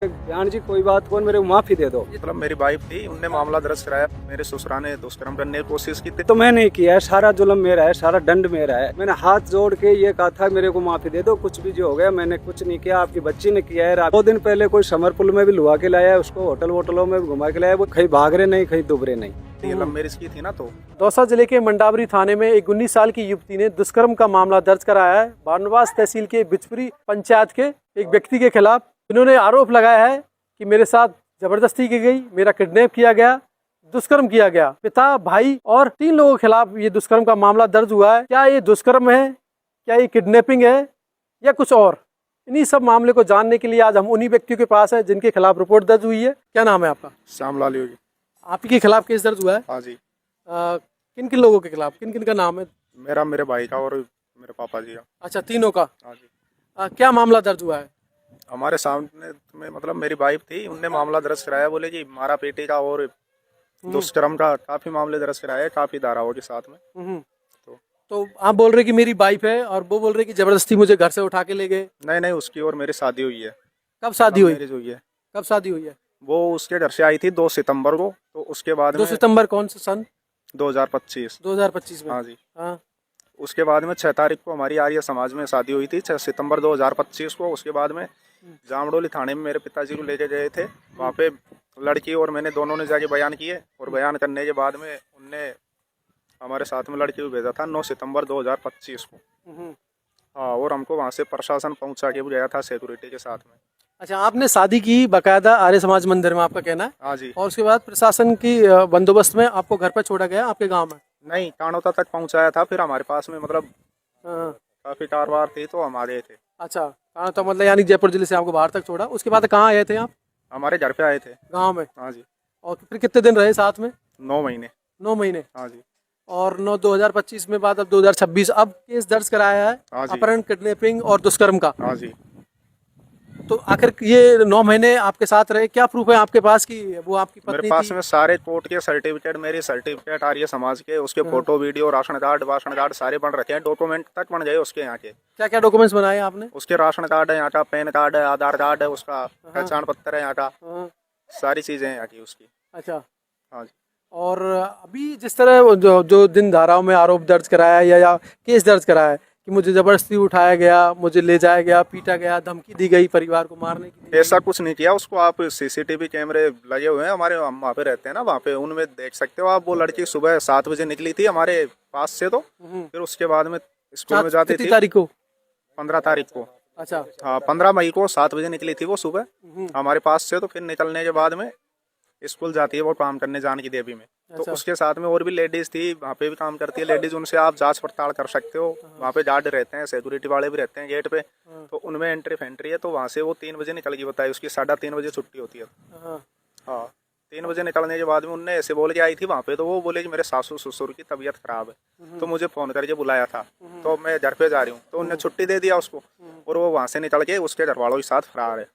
जान जी कोई बात कौन, मेरे को माफी दे दो। मतलब मेरी वाइफ थी, उनने मामला दर्ज कराया, मेरे ससुराल ने दुष्कर्म करने की कोशिश की थी। तो मैं नहीं किया है, सारा जुल्म मेरा है, सारा दंड मेरा है। मैंने हाथ जोड़ के ये कहा था मेरे को माफी दे दो, कुछ भी जो हो गया मैंने कुछ नहीं किया, आपकी बच्ची ने किया है। 2 दिन पहले कोई समरपुल में भी लुआ के लाया है, उसको होटल वोटलों में घुमा के लाया, वो कहीं भाग रहे नहीं कहीं दुबरे नहीं। ये लव मैरिज की थी ना। तो दौसा जिले के मंडावरी थाने में एक 19 साल की युवती ने दुष्कर्म का मामला दर्ज कराया है। बारनवास तहसील के बिचपुरी पंचायत के एक व्यक्ति के खिलाफ इन्होंने आरोप लगाया है कि मेरे साथ जबरदस्ती की गई, मेरा किडनैप किया गया, दुष्कर्म किया गया। पिता, भाई और 3 लोगों के खिलाफ ये दुष्कर्म का मामला दर्ज हुआ है। क्या ये दुष्कर्म है, क्या ये किडनैपिंग है या कुछ और? इन्हीं सब मामले को जानने के लिए आज हम उन्हीं व्यक्तियों के पास है जिनके खिलाफ रिपोर्ट दर्ज हुई है। क्या नाम है आपका? श्यामलाल योगी। आप ही के खिलाफ केस दर्ज हुआ है? हाँ जी। किन किन लोगों के खिलाफ, किन किन का नाम है? मेरा, मेरे भाई का और मेरे पापा जी का। अच्छा, तीनों का। हाँ जी। क्या मामला दर्ज हुआ है? हमारे सामने में मतलब मेरी वाइफ थी, उनने मामला दर्ज कराया, बोले जी मारा पीटी का और दुष्कर्म का काफी मामले दर्ज कराए, काफी धाराओं के साथ में। तो आप बोल रहे कि मेरी वाइफ है और वो बोल रहे कि जबरदस्ती मुझे घर से उठा के ले गए। नहीं नहीं, उसकी और मेरी शादी हुई है। कब शादी हुई? मैरिज हुई है। कब शादी हुई है? वो उसके घर से आई थी 2 सितंबर को। तो उसके बाद 2 सितंबर कौन सा सन? 2025। 2025 में। हाँ जी। हाँ। उसके बाद में 6 तारीख को हमारी आर्य समाज में शादी हुई थी, 6 सितंबर 2025 को। उसके बाद में जामडोली थाने में मेरे पिताजी को लेके गए थे। वहाँ पे लड़की और मैंने दोनों ने जाके बयान किए, और बयान करने के बाद में उनने हमारे साथ में लड़की को भेजा था 9 सितंबर 2025 को। हाँ, और हमको वहाँ से प्रशासन पहुँचा के भी गया था सिक्योरिटी के साथ में। अच्छा, आपने शादी की बाकायदा आर्य समाज मंदिर में, आपका कहना है? हाँ जी। और उसके बाद प्रशासन की बंदोबस्त में आपको घर पर छोड़ा गया आपके गांव में? नहीं, कानोता तक पहुँचाया था। फिर हमारे पास में मतलब हाँ। काफी कारवार थी, तो हम आ गए थे। अच्छा, तो मतलब यानी जयपुर जिले से आपको बाहर तक छोड़ा। उसके बाद कहाँ आए थे आप? हमारे घर पे आए थे, गाँव में। हाँ जी। और फिर कितने दिन रहे साथ में? 9 महीने। 9 महीने। हाँ जी। और 2025 में बाद अब 2026 अब केस दर्ज कराया है हाँ जी। अपहरण, किडनैपिंग और दुष्कर्म का। हाँ जी। तो आखिर ये 9 महीने आपके साथ रहे, क्या प्रूफ है आपके पास कि वो आपकी मेरे पत्नी पास थी? में सारे कोर्ट के सर्टिफिकेट, मेरी सर्टिफिकेट आर्य समाज के, उसके फोटो, वीडियो, राशन कार्ड सारे बन रखे हैं, डॉक्यूमेंट तक बन गए उसके यहाँ के। क्या क्या डॉक्यूमेंट्स बनाए आपने? उसके राशन कार्ड है यहाँ का, पैन कार्ड है, आधार कार्ड है, उसका पहचान पत्र है यहाँ का, हाँ। सारी चीजें हैं यहाँ की उसकी। अच्छा। हाँ जी। और अभी जिस तरह जो दिन धाराओं में आरोप दर्ज कराया या केस दर्ज कराया है कि मुझे जबरदस्ती उठाया गया, मुझे ले जाया गया, पीटा गया, धमकी दी गई, परिवार को मारने की, ऐसा कुछ नहीं किया। उसको आप सीसीटीवी कैमरे लगे हुए हैं हमारे, हम वहाँ पे रहते हैं ना, वहाँ पे उनमें देख सकते हो आप। वो लड़की सुबह 7 बजे निकली थी हमारे पास से। तो फिर उसके बाद में स्कूल में जाती कितनी थी। तारीख को? 15 तारीख को। अच्छा। हाँ, 15 मई को 7 बजे निकली थी वो सुबह हमारे पास से। तो फिर निकलने के बाद में स्कूल जाती है वो काम करने, जान की देवी में। तो अच्छा। उसके साथ में और भी लेडीज थी, वहाँ पे भी काम करती है लेडीज। उनसे आप जांच पड़ताल कर सकते हो। वहाँ पे गार्ड रहते हैं, सिक्योरिटी वाले भी रहते हैं गेट पे। तो उनमें एंट्री फेंट्री है। तो वहाँ से वो 3 बजे निकल गई, बताई उसकी 3:30 बजे छुट्टी होती है। हाँ, 3 बजे निकलने के बाद में उनने ऐसे बोल के आई थी वहाँ पे। तो वो बोले कि मेरे सासू ससुर की तबीयत खराब है, तो मुझे फोन करके बुलाया था, तो मैं घर पे जा रही हूँ। तो उनने छुट्टी दे दिया उसको, और वो वहाँ से निकल के उसके घर वालों के साथ फरार है।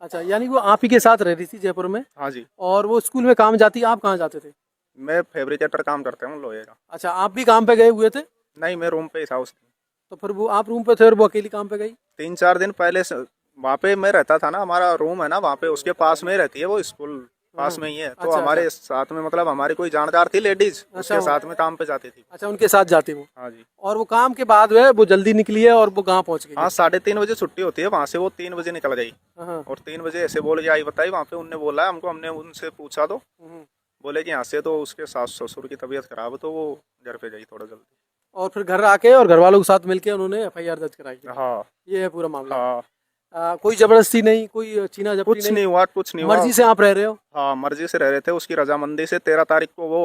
अच्छा, यानी वो आप ही के साथ रह रही थी जयपुर में? हाँ जी। और वो स्कूल में काम जाती, आप कहाँ जाते थे? मैं फैब्रिकेटर काम करता हूँ लोहे का। अच्छा, आप भी काम पे गए हुए थे? नहीं, मैं रूम पे ही था उस दिन। तो फिर वो आप रूम पे थे और वो अकेली काम पे गई? 3-4 दिन पहले से वहाँ पे मैं रहता था ना, हमारा रूम है ना वहाँ पे, उसके पास में ही रहती है वो, स्कूल पास में ही है। तो अच्छा, हमारे साथ में मतलब हमारी कोई जानकार थी लेडीज, उसके अच्छा। साथ में काम पे जाती थी। अच्छा, उनके साथ जाती वो? हाँ जी। और वो काम के बाद वो जल्दी निकली है और वो गाँव पहुँच गई? हाँ, 3:30 बजे छुट्टी होती है वहाँ से, वो 3 बजे निकल गई। हाँ। और 3 बजे ऐसे बोल के आई, बताई वहाँ पे। उनने बोला हमको, हमने उनसे पूछा तो बोले कि यहाँ से तो उसके सास ससुर की तबीयत खराब है, तो वो घर पे गई थोड़ा जल्दी। और फिर घर आके और घर वालों के साथ मिलके उन्होंने FIR दर्ज कराई? हाँ। ये है पूरा मामला? हाँ, कोई जबरदस्ती नहीं, कोई छीना झपटी कुछ नहीं हुआ, कुछ नहीं हुआ। मर्जी से आप रह रहे हो? हाँ, मर्जी से रह रहे थे, उसकी रजामंदी से। 13 तारीख को वो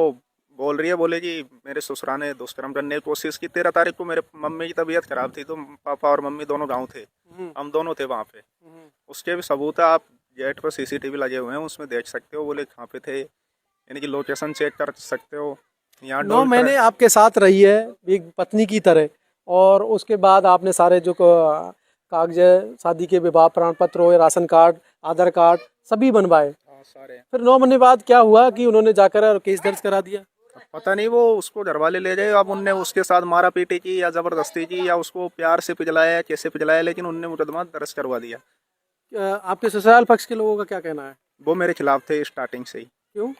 बोल रही है, बोले कि मेरे ससुराल ने दुष्कर्म करने की कोशिश की। 13 तारीख को मेरे मम्मी की तबीयत खराब थी, तो पापा और मम्मी दोनों गाँव थे, हम दोनों थे वहाँ पे। उसके भी सबूत है, आप गेट पर CCTV लगे हुए हैं, उसमें देख सकते हो। बोले कहाँ पे थे, यानी कि लोकेशन चेक कर सकते हो। यहाँ 9 महीने आपके साथ रही है एक पत्नी की तरह, और उसके बाद आपने सारे जो कागज, शादी के विवाह प्रमाण पत्र हो, राशन कार्ड, आधार कार्ड सभी बनवाए। सारे। फिर 9 महीने बाद क्या हुआ कि उन्होंने जाकर केस दर्ज करा दिया? पता नहीं, वो उसको घर वाले ले गए। अब उनने उसके साथ मारा पीटी की या जबरदस्ती की, या उसको प्यार से पिजलाया, कैसे पिजलाया, लेकिन उनने मुकदमा दर्ज करवा दिया। आपके ससुराल पक्ष के लोगों का क्या कहना है? वो मेरे खिलाफ थे स्टार्टिंग से ही। क्यों?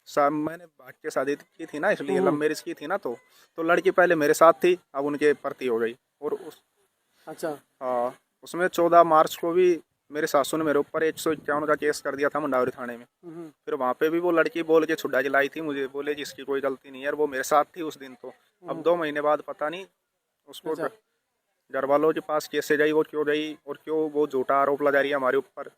सब मैंने भाग के शादी की थी ना, इसलिए लव मैरिज की थी ना, तो लड़की पहले मेरे साथ थी, अब उनके प्रति हो गई। और अच्छा। उसमें 14 मार्च को भी मेरे सासू ने मेरे ऊपर 151 का केस कर दिया था मंडावरी थाने में। फिर वहाँ पे भी वो लड़की बोल के छुट्टा जलाई थी मुझे, बोले जी इसकी कोई गलती नहीं है, और वो मेरे साथ थी उस दिन। तो अब 2 महीने बाद पता नहीं उसको घर वालों के पास कैसे गई, वो क्यों गई और क्यों वो झूठा आरोप लगा रही है हमारे ऊपर।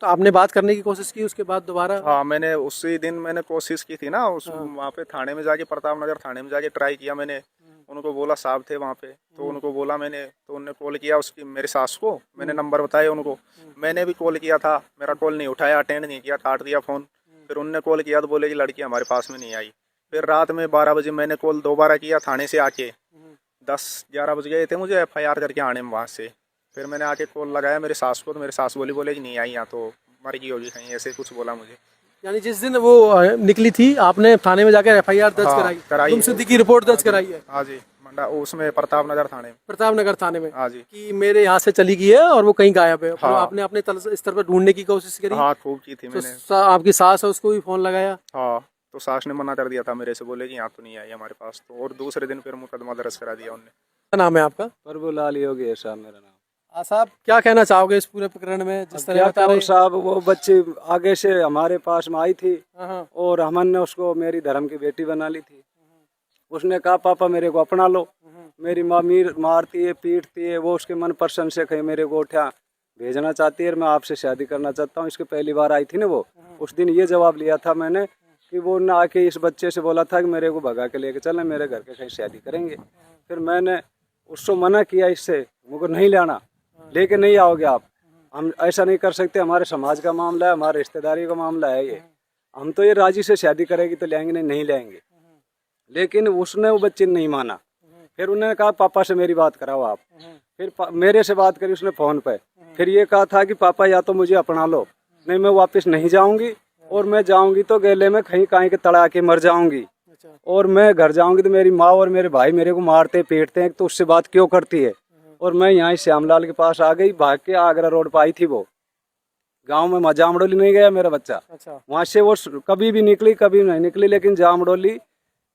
तो आपने बात करने की कोशिश की उसके बाद दोबारा? हाँ, मैंने उसी दिन मैंने कोशिश की थी ना, वहाँ पे थाने में जाके, प्रताप नगर थाने में जाके ट्राई किया मैंने। उनको बोला, साहब थे वहाँ पे, तो उनको बोला मैंने, तो उन्होंने कॉल किया उसकी मेरे सास को, मैंने नंबर बताया उनको। मैंने भी कॉल किया था, मेरा कॉल नहीं उठाया, अटेंड नहीं किया, काट दिया फ़ोन। फिर उनने कॉल किया तो बोले कि लड़की हमारे पास में नहीं आई। फिर रात में 12 बजे मैंने कॉल दोबारा किया थाने से आके, 10-11 बज गए थे मुझे FIR करके आने में वहाँ से। फिर मैंने आके कॉल लगाया मेरे सास को, तो मेरे सास बोले कि नहीं आई, यहाँ तो मर गई होगी कहीं, ऐसे कुछ बोला मुझे। यानी जिस दिन वो निकली थी आपने थाने में जाकर FIR दर्ज कराई, गुमशुदगी की रिपोर्ट दर्ज कराई है? हाँ जी, उसमें प्रताप नगर थाने में। प्रताप नगर थाने में? हाँ जी। कि मेरे यहाँ से चली गई है और वो कहीं गायब है। हाँ। तो आपने अपने स्तर पर ढूंढने की कोशिश करी? हाँ, खूब की थी मैंने। तो आपकी सास है उसको भी फोन लगाया? हाँ, तो सास ने मना कर दिया था मेरे से, बोले कि यहाँ तो नहीं आई हमारे पास। तो और दूसरे दिन फिर मुकदमा दर्ज करा दिया उनने। क्या नाम है आपका? प्रभुलाल योगी साहब मेरा नाम। साहब क्या कहना चाहोगे इस पूरे प्रकरण में? जिस तरह बता रहे साहब, वो बच्ची आगे से हमारे पास में आई थी हाँ। और हमने उसको मेरी धर्म की बेटी बना ली थी। उसने कहा पापा मेरे को अपना लो, मेरी माँ मारती है, पीटती है, वो उसके मन प्रसन्न से कहीं मेरे को उठा भेजना चाहती है, मैं आपसे शादी करना चाहता हूँ। इसके पहली बार आई थी ना वो, उस दिन ये जवाब लिया था मैंने कि वो ना आके इस बच्चे से बोला था कि मेरे को भगा के लेके चलना, मेरे घर के कहीं शादी करेंगे। फिर मैंने उसको मना किया, इससे मुझको नहीं लाना, लेके नहीं आओगे आप, हम ऐसा नहीं कर सकते, हमारे समाज का मामला है, हमारे रिश्तेदारी का मामला है ये, हम तो ये राजी से शादी करेगी तो लेंगे, नहीं लेंगे। लेकिन उसने वो बच्चे नहीं माना। फिर उन्होंने कहा पापा से मेरी बात कराओ आप। फिर मेरे से बात करी उसने फ़ोन पे। फिर ये कहा था कि पापा या तो मुझे अपना लो, नहीं मैं वापस नहीं जाऊंगी, और मैं जाऊंगी तो गेले में कहीं के तड़ा के मर जाऊंगी, और मैं घर जाऊंगी तो मेरी माँ और मेरे भाई मेरे को मारते पीटते हैं, तो उससे बात क्यों करती है। और मैं यहाँ श्यामलाल के पास आ गई, भाग के आगरा रोड पर आई थी वो, गांव में जामडोली नहीं गया मेरा बच्चा। वहाँ से वो कभी भी निकली कभी नहीं निकली, लेकिन जामडोली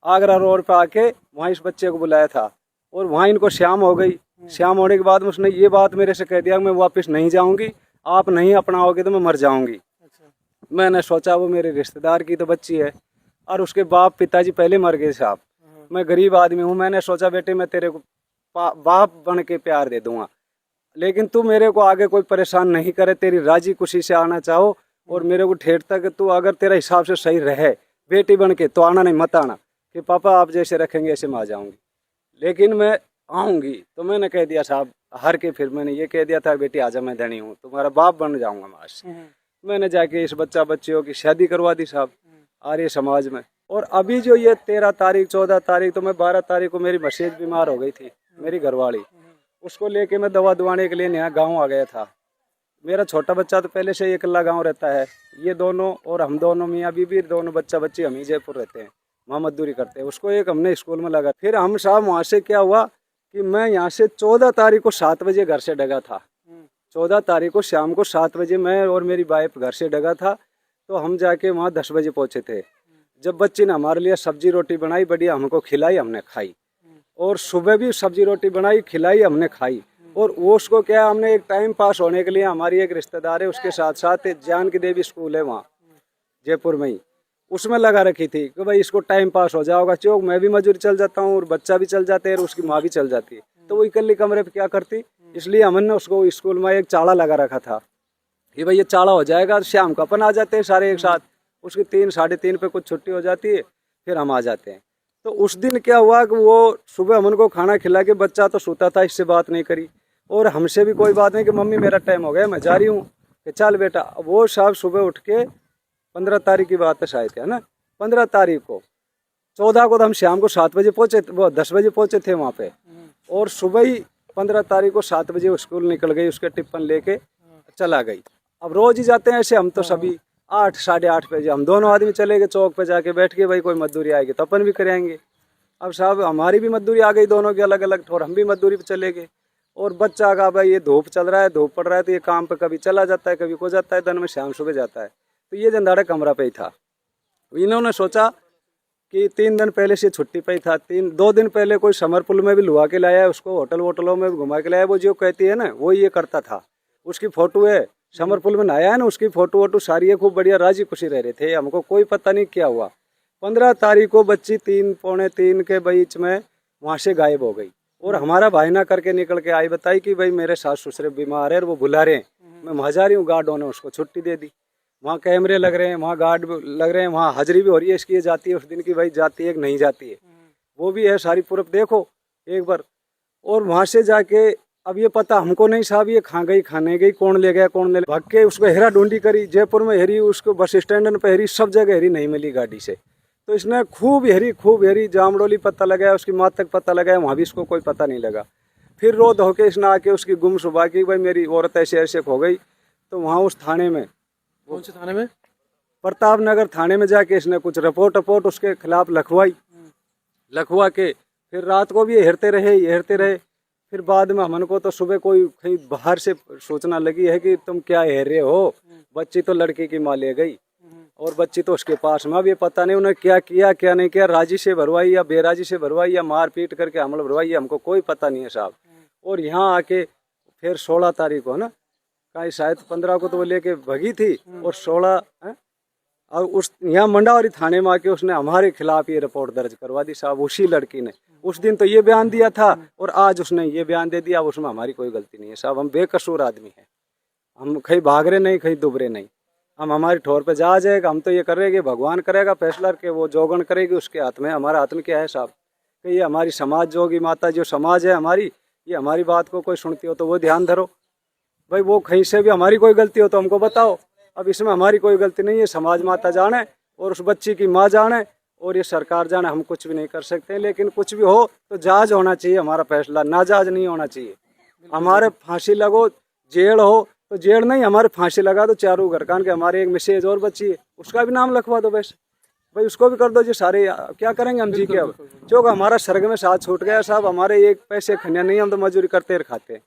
आगरा रोड पर आके वहाँ इस बच्चे को बुलाया था, और वहाँ इनको शाम हो गई। शाम होने के बाद उसने ये बात मेरे से कह दिया मैं वापस नहीं जाऊंगी, आप नहीं अपनाओगे तो मैं मर जाऊंगी। मैंने सोचा वो मेरे रिश्तेदार की तो बच्ची है, और उसके बाप पिताजी पहले मर गए साहब, मैं गरीब आदमी हूँ। मैंने सोचा बेटे मैं तेरे को बाप बन के प्यार दे दूंगा, लेकिन तू मेरे को आगे कोई परेशान नहीं करे, तेरी राजी खुशी से आना चाहो, और मेरे को ठेठ तक तू अगर तेरा हिसाब से सही रहे बेटी बन के तो आना, नहीं मत आना कि पापा आप जैसे रखेंगे ऐसे मैं आ जाऊंगी, लेकिन मैं आऊंगी। तो मैंने कह दिया साहब हर के, फिर मैंने ये कह दिया था बेटी आजा मैं धनी हूँ, तुम्हारा बाप बन जाऊंगा मैं आज से। मैंने जाके इस बच्चियों की शादी करवा दी साहब आर्य समाज में। और अभी जो ये 13 तारीख 14 तारीख, तो मैं 12 तारीख को मेरी मसेज बीमार हो गई थी, मेरी घरवाली, उसको लेके मैं दवा दुआने के लिए नया गाँव आ गया था। मेरा छोटा बच्चा तो पहले से अकेला गाँव रहता है, ये दोनों और हम दोनों मियाँ बीबी दोनों बच्चा बच्ची हम ही जयपुर रहते हैं, वहाँ मजदूरी करते हैं। उसको एक हमने स्कूल में लगा। फिर हम साहब वहाँ से क्या हुआ कि मैं यहाँ से 14 तारीख को 7 बजे घर से डगा था। 14 तारीख को शाम को 7 बजे मैं और मेरी वाइफ घर से डगा था, तो हम जाके वहाँ 10 बजे पहुँचे थे। जब बच्ची ने हमारे लिए सब्जी रोटी बनाई बढ़िया, हमको खिलाई, हमने खाई, और सुबह भी सब्जी रोटी बनाई खिलाई, हमने खाई। और वो उसको क्या, हमने एक टाइम पास होने के लिए, हमारी एक रिश्तेदार है उसके साथ साथ जानकी देवी स्कूल है वहाँ जयपुर में ही, उसमें लगा रखी थी कि भाई इसको टाइम पास हो जाओगा, चौक मैं भी मजदूरी चल जाता हूँ और बच्चा भी चल जाते हैं और उसकी माँ भी चल जाती है, तो वो इकल्ली कमरे पे क्या करती। इसलिए हमने उसको स्कूल में एक चाड़ा लगा रखा था कि भाई ये चाड़ा हो जाएगा, शाम को अपन आ जाते हैं सारे एक साथ, उसकी 3 साढ़े 3 पे कुछ छुट्टी हो जाती है, फिर हम आ जाते हैं। तो उस दिन क्या हुआ कि वो सुबह हम उनको खाना खिला के, बच्चा तो सोता था, इससे बात नहीं करी और हमसे भी कोई बात नहीं कि मम्मी मेरा टाइम हो गया मैं जा रही हूँ, कि चल बेटा। वो साहब सुबह उठ के 15 तारीख की बात है शायद, है ना, 15 तारीख को, 14 को तो हम शाम को 7 बजे पहुँचे, वो 10 बजे पहुँचे थे वहाँ पे, और सुबह ही 15 तारीख को 7 बजे वो स्कूल निकल गई, उसके टिप्पण लेके चला गई। अब रोज ही जाते हैं ऐसे हम तो, सभी 8 साढ़े 8 बजे हम दोनों आदमी चले गए चौक पे जाके बैठ के, भाई कोई मजदूरी आएगी तो अपन भी करेंगे। अब साहब हमारी भी मजदूरी आ गई दोनों की अलग अलग, और हम भी मजदूरी पे चले गए। और बच्चा का भाई ये धूप चल रहा है, धूप पड़ रहा है, तो ये काम पे कभी चला जाता है, कभी को जाता है, दिन में शाम सुबह जाता है। तो ये जंदाड़ा कमरा पे ही था। इन्होंने सोचा कि 3 दिन पहले से छुट्टी पे ही था, 2 दिन पहले कोई समरपुल में भी लुआ के लाया है, उसको होटल वोटलों में भी घुमा के लाया। वो जो कहती है ना, वो ये करता था। उसकी फोटो है, समरपुल में नहाया है ना, उसकी फोटो वोटो सारी है, खूब बढ़िया राजी खुशी रह रहे थे। हमको कोई पता नहीं क्या हुआ। 15 तारीख को बच्ची 3 पौने 3 के बीच में वहाँ से गायब हो गई। और हमारा भाई ना करके निकल के आई, बताई कि भाई मेरे सास ससुर बीमार है और वो बुला रहे हैं, मैं वहाँ जा रही हूँ। गार्डों ने उसको छुट्टी दे दी। वहाँ कैमरे लग रहे हैं, वहाँ गार्ड लग रहे हैं, वहाँ हाजिरी भी हो रही है इसकी, ये जाती है उस दिन की, भाई जाती है कि नहीं जाती है, वो भी है सारी पूरब देखो एक बार। और वहाँ से जाके अब ये पता हमको नहीं साहब, ये खा गई खाने गई, कौन ले गया कौन ले भाग के उसको हेरा ढूंढी करी, जयपुर में हेरी, उसको बस स्टैंड पे हेरी, सब जगह हेरी, नहीं मिली गाड़ी से। तो इसने खूब हेरी, जामडोली पता लगाया, उसकी माँ तक पता लगाया, वहाँ भी इसको कोई पता नहीं लगा। फिर रो धो के इसने आके उसकी गुमसुबह की, भाई मेरी औरत ऐसे ऐसे खो गई। तो वहाँ उस थाने में, कौन से थाने में? प्रताप नगर थाने में जाके इसने कुछ रिपोर्ट उसके खिलाफ लखवा के फिर रात को भी ये हेरते रहे। फिर बाद में हमको तो सुबह कोई कहीं बाहर से सूचना लगी है कि तुम क्या हेर रहे हो, बच्ची तो लड़की की माँ ले गई और बच्ची तो उसके पास में। अब ये पता नहीं उन्हें क्या किया क्या नहीं किया, राजी से भरवाई या बेराजी से भरवाई या मार पीट करके हमल भरवाई, हमको कोई पता नहीं है साहब। और यहाँ आके फिर 16 तारीख को ना, कहीं शायद 15 को तो वो लेके भगी थी, और 16 और उस यहाँ मंडावरी थाने में आके उसने हमारे खिलाफ ये रिपोर्ट दर्ज करवा दी साहब, उसी लड़की ने। उस दिन तो ये बयान दिया था और आज उसने ये बयान दे दिया। उसमें हमारी कोई गलती नहीं है साहब, हम बेकसूर आदमी हैं, हम कहीं भाग रहे नहीं, कहीं दुबरे नहीं, हम हमारी ठोर पे जा जाएगा। हम तो ये करेंगे, भगवान करेगा फैसला के, वो जोगन करेगी उसके हाथ में। हमारा हाथ में क्या है साहब कि ये हमारी समाज जोगी माता जो समाज है हमारी, ये हमारी बात को कोई सुनती हो तो वो ध्यान धरो भाई। वो कहीं से भी हमारी कोई गलती हो तो हमको बताओ। अब इसमें हमारी कोई गलती नहीं है, समाज माता जाने और उस बच्ची की माँ जाने और ये सरकार जाने, हम कुछ भी नहीं कर सकते। लेकिन कुछ भी हो तो जांच होना चाहिए, हमारा फैसला नाजायज नहीं होना चाहिए। हमारे फांसी लगो, जेल हो तो जेल नहीं, हमारे फांसी लगा दो चारों घर कान के। हमारे एक मिसेज और बच्ची है, उसका भी नाम लिखवा दो बस भाई, उसको भी कर दो। जी सारे क्या करेंगे हम जी के, अब जो हमारा सर्ग में साथ छूट गया साहब, हमारे एक पैसे खनिया नहीं, हम तो मजदूरी करते खाते हैं।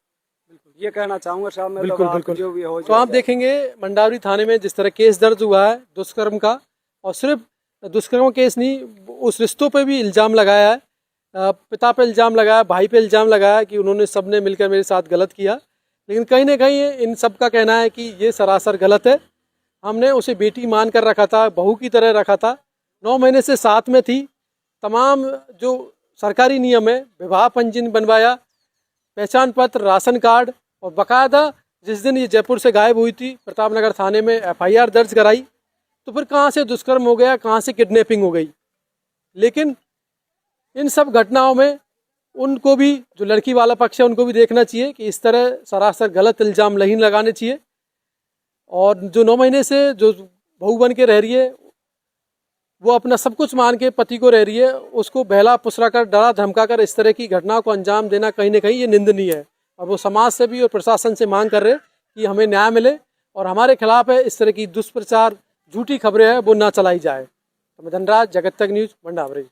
ये कहना चाहूंगा साहब मैं। बिल्कुल। जो भी हो तो आप देखेंगे मंडावरी थाने में जिस तरह केस दर्ज हुआ है दुष्कर्म का, और सिर्फ दुष्कर्म केस नहीं, उस रिश्तों पे भी इल्ज़ाम लगाया है, पिता पे इल्ज़ाम लगाया, भाई पे इल्ज़ाम लगाया कि उन्होंने सबने मिलकर मेरे साथ गलत किया। लेकिन कहीं ना कहीं इन सब का कहना है कि ये सरासर गलत है। हमने उसे बेटी मान कर रखा था, बहू की तरह रखा था, 9 महीने से साथ में थी, तमाम जो सरकारी नियम है, विवाह पंजीयन बनवाया, पहचान पत्र, राशन कार्ड, और बाकायदा जिस दिन ये जयपुर से गायब हुई थी प्रताप नगर थाने में FIR दर्ज कराई। तो फिर कहाँ से दुष्कर्म हो गया, कहाँ से किडनैपिंग हो गई। लेकिन इन सब घटनाओं में उनको भी, जो लड़की वाला पक्ष है, उनको भी देखना चाहिए कि इस तरह सरासर गलत इल्ज़ाम नहीं लगाने चाहिए। और जो 9 महीने से जो बहू बन के रह रही है, वो अपना सब कुछ मान के पति को रह रही है, उसको बहला फुसला कर, डरा धमका कर इस तरह की घटनाओं को अंजाम देना कहीं ना कहीं ये निंदनीय है। और वो समाज से भी और प्रशासन से मांग कर रहे कि हमें न्याय मिले और हमारे खिलाफ है इस तरह की दुष्प्रचार, झूठी खबरें हैं वो ना चलाई जाए। तो मैं धनराज, जगत तक न्यूज़, मंडावरी।